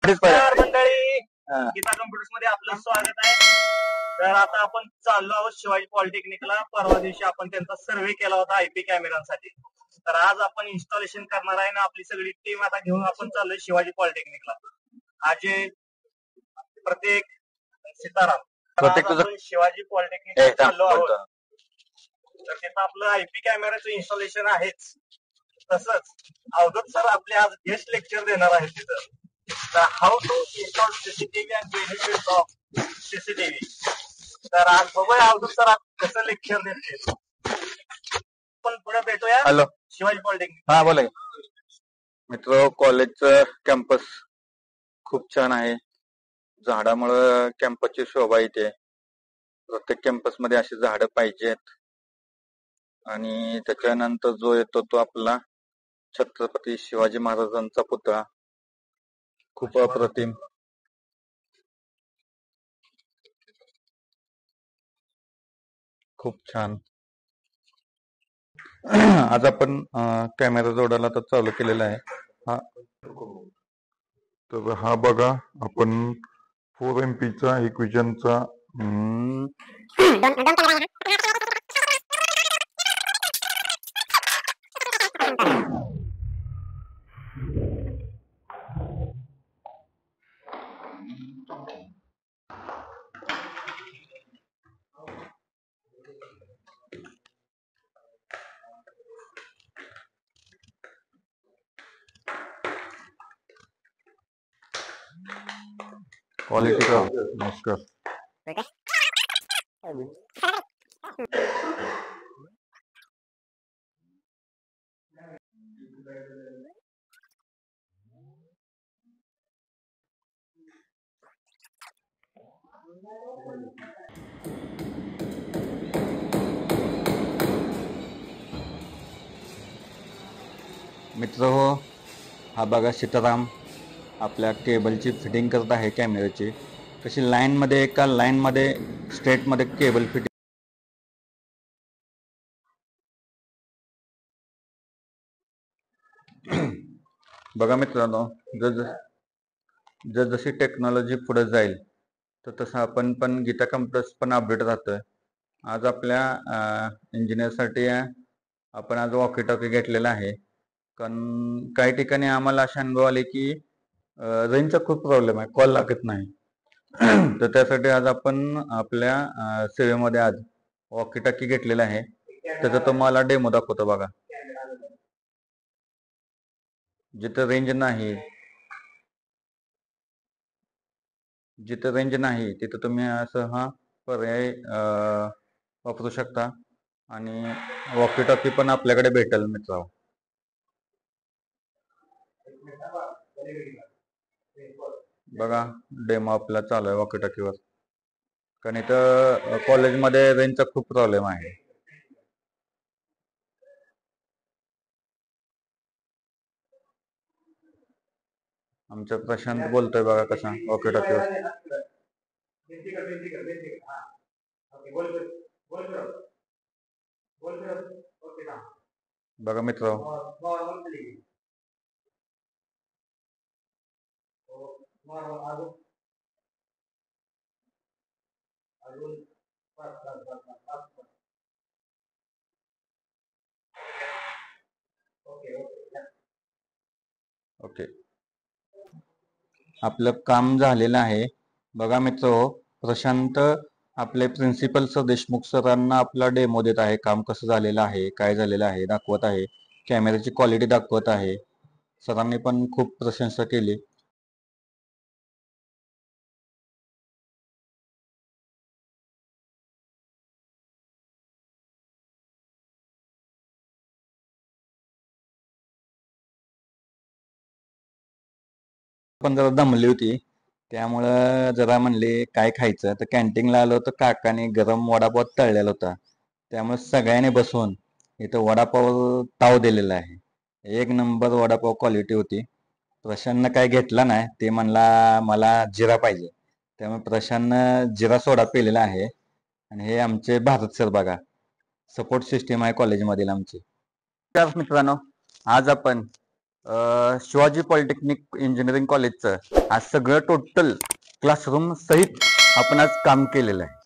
नमस्कार मंडळी, गीता कम्प्युटर्स मध्ये आपलं स्वागत आहे. तर आता आपण चाललो आहोत शिवाजी पॉलिटेक्निकला. परवा दिवशी आपण त्यांचा सर्व्हे केला होता आयपी कॅमेरांसाठी. तर आज आपण इन्स्टॉलेशन करणार आहे ना आपली सगळी टीम आता घेऊन आपण चाललोय शिवाजी पॉलिटेक्निकला. अजय, प्रत्येक, सीताराम. आपण शिवाजी पॉलिटेक्निक चाललो आहोत. तर तिथं आपलं आयपी कॅमेराचं इन्स्टॉलेशन आहेच, तसंच अवधूत सर आपले आज गेस्ट लेक्चर देणार आहेत तिथं. How to install CCTV and benefits of CCTV. तर आज बघूया अवधूत सर कसं लेक्चर देते. पण पुढे भेटूया. Hello, Shivaji polytechnic. हा बोला मित्र. कॉलेजचं कॅम्पस खूप छान आहे. झाडामुळे कॅम्पसची शोभा येते. प्रत्येक कॅम्पस मध्ये अशी झाडं पाहिजेत. आणि त्याच्यानंतर जो येतो तो आपला छत्रपती शिवाजी महाराजांचा पुतळा, खूप अप्रतिम. खूप छान. आज आपण कॅमेरा जोडायला तर चालू केलेला आहे. तर हा बघा, आपण 4 MP चा एक विजनचा क्वालिटी. नमस्कार. मित्र हो, हा बघा सीताराम आपल्या केबलची फिटिंग करत आहे कॅमेऱ्याची. कशी लाईन मध्ये, एका लाईन मध्ये स्ट्रेट मध्ये केबल फिटिंग. बघा मित्रांनो, जशी टेक्नॉलॉजी पुढे जाईल तर तसं आपण पण गीता कम्प्युटर्स पण अपडेट राहतोय. आज आपल्या इंजिनियरसाठी आपण आज वॉकी टॉकी घेतलेला आहे. कारण काही ठिकाणी आम्हाला असे अनुभव आले की रेंजचा खूप प्रॉब्लेम आहे, कॉल लागत नाही. तर त्यासाठी आज आपण आपल्या सेवेमध्ये आज वॉकी टॉकी घेतलेला आहे. त्याचा तुम्हाला डेमो दाखवतो बघा. जिथं रेंज नाही तिथं तुम्ही असं हा पर्याय वापरू शकता. आणि वॉकी टॉकी पण आपल्याकडे भेटेल मित्र. बघा डेमो आपला चालू आहे वॉकी टॉकीवर. कारण इथं कॉलेजमध्ये रेंजचा खूप प्रॉब्लेम आहे. आमच्या प्रशांत बोलतोय बघा कसा वॉकी टॉकीवर. बघा मित्र, ओके, आपलं काम झालेलं आहे. बघा मित्र, प्रशांत आपले प्रिन्सिपल सर देशमुख सरांना आपला डेमो देत आहे. काम कसं झालेलं आहे, काय झालेलं आहे दाखवत आहे. कॅमेऱ्याची क्वालिटी दाखवत आहे. सरांनी पण खूप प्रशंसा केली. पण जरा दमली होती, त्यामुळं जरा म्हणले काय खायचं. तर कॅन्टीनला आलो तर काकाने गरम वडापाव तळलेला होता. त्यामुळे सगळ्यांनी बसून इथं वडापाव ताव दिलेला आहे. एक नंबर वडापाव क्वालिटी होती. प्रशांतनं काय घेतला नाही, ते म्हणला मला जिरा पाहिजे. त्यामुळे प्रशांतनं जिरा सोडा पिलेला आहे. आणि हे आमचे भारत सर बघा, सपोर्ट सिस्टीम आहे कॉलेजमधील आमची. तर मित्रांनो, आज आपण शिवाजी पॉलिटेक्निक इंजिनिअरिंग कॉलेजचं आज सगळं टोटल क्लासरूम सहित आपण आज काम केलेलं आहे.